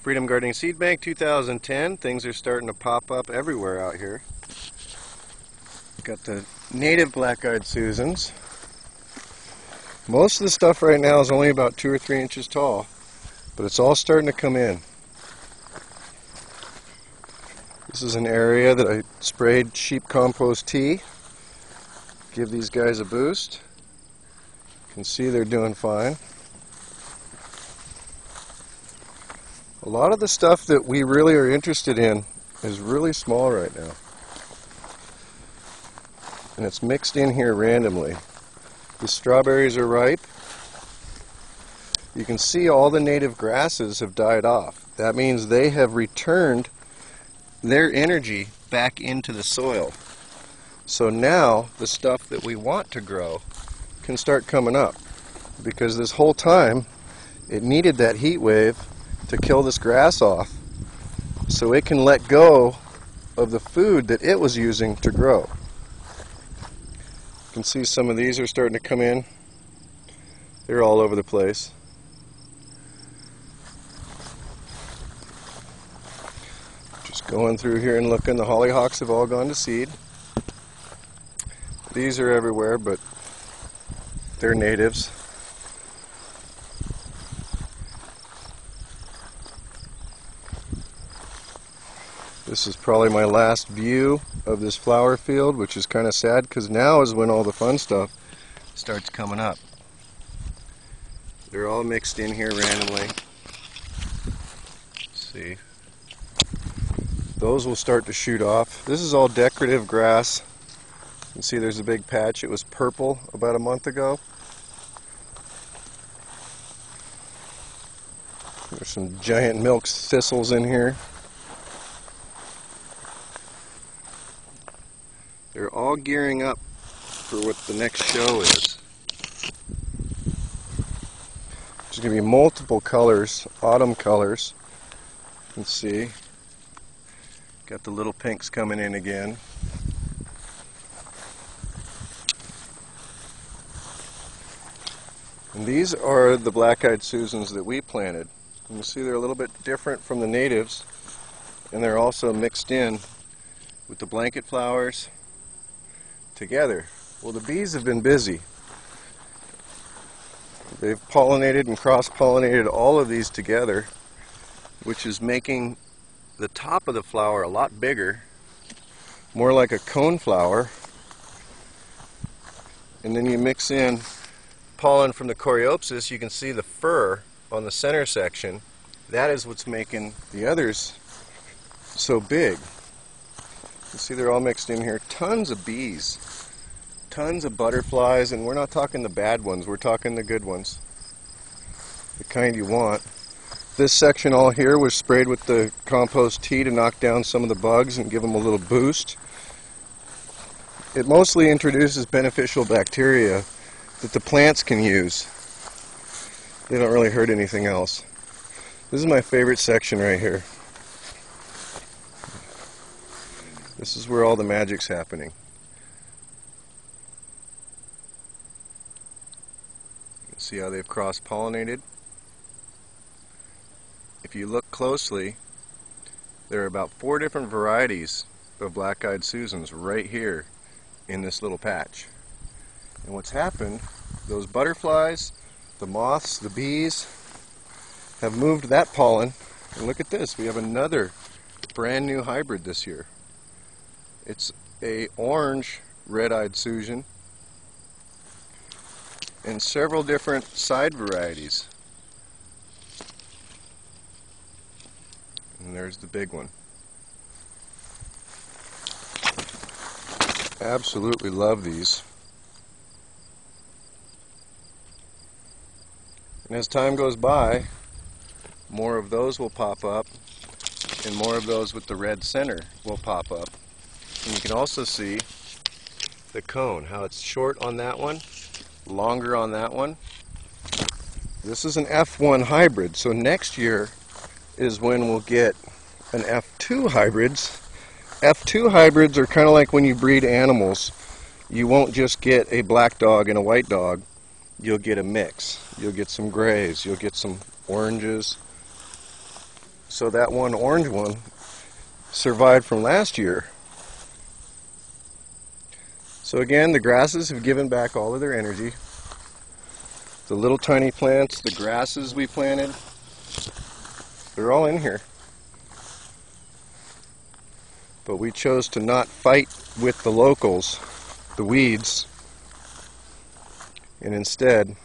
Freedom Gardening Seed Bank 2010. Things are starting to pop up everywhere out here. Got the native black-eyed Susans. Most of the stuff right now is only about 2 or 3 inches tall, but it's all starting to come in. This is an area that I sprayed sheep compost tea. Give these guys a boost. You can see they're doing fine. A lot of the stuff that we really are interested in is really small right now. And it's mixed in here randomly. The strawberries are ripe. You can see all the native grasses have died off. That means they have returned their energy back into the soil. So now the stuff that we want to grow can start coming up. Because this whole time it needed that heat wave to kill this grass off so it can let go of the food that it was using to grow. You can see some of these are starting to come in. They're all over the place. Just going through here and looking. The hollyhocks have all gone to seed. These are everywhere, but they're natives. This is probably my last view of this flower field, which is kind of sad because now is when all the fun stuff starts coming up. They're all mixed in here randomly. Let's see. Those will start to shoot off. This is all decorative grass. You can see there's a big patch. It was purple about a month ago. There's some giant milk thistles in here. They're all gearing up for what the next show is. There's going to be multiple colors, autumn colors. You can see. Got the little pinks coming in again. And these are the black-eyed Susans that we planted. You can see they're a little bit different from the natives, and they're also mixed in with the blanket flowers together. Well, the bees have been busy. They've pollinated and cross-pollinated all of these together, which is making the top of the flower a lot bigger, more like a cone flower. And then you mix in pollen from the coreopsis. You can see the fur on the center section. That is what's making the others so big. You see they're all mixed in here. Tons of bees, tons of butterflies, and we're not talking the bad ones, we're talking the good ones, the kind you want. This section all here was sprayed with the compost tea to knock down some of the bugs and give them a little boost. It mostly introduces beneficial bacteria that the plants can use. They don't really hurt anything else. This is my favorite section right here. This is where all the magic's happening. You can see how they've cross-pollinated. If you look closely, there are about 4 different varieties of black-eyed Susans right here in this little patch. And what's happened, those butterflies, the moths, the bees, have moved that pollen. And look at this, we have another brand new hybrid this year. It's a orange red-eyed Susan and several different side varieties. And there's the big one. Absolutely love these. And as time goes by, more of those will pop up, and more of those with the red center will pop up. And you can also see the cone, how it's short on that one, longer on that one. This is an F1 hybrid, so next year is when we'll get an F2 hybrids. F2 hybrids are kind of like when you breed animals. You won't just get a black dog and a white dog. You'll get a mix. You'll get some grays, you'll get some oranges, so that one orange one survived from last year. So again, the grasses have given back all of their energy. The little tiny plants, the grasses we planted, they're all in here. But we chose to not fight with the locals, the weeds, and instead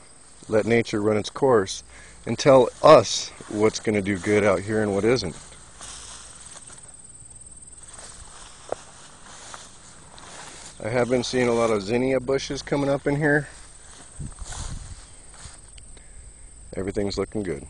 let nature run its course and tell us what's going to do good out here and what isn't. I have been seeing a lot of zinnia bushes coming up in here. Everything's looking good.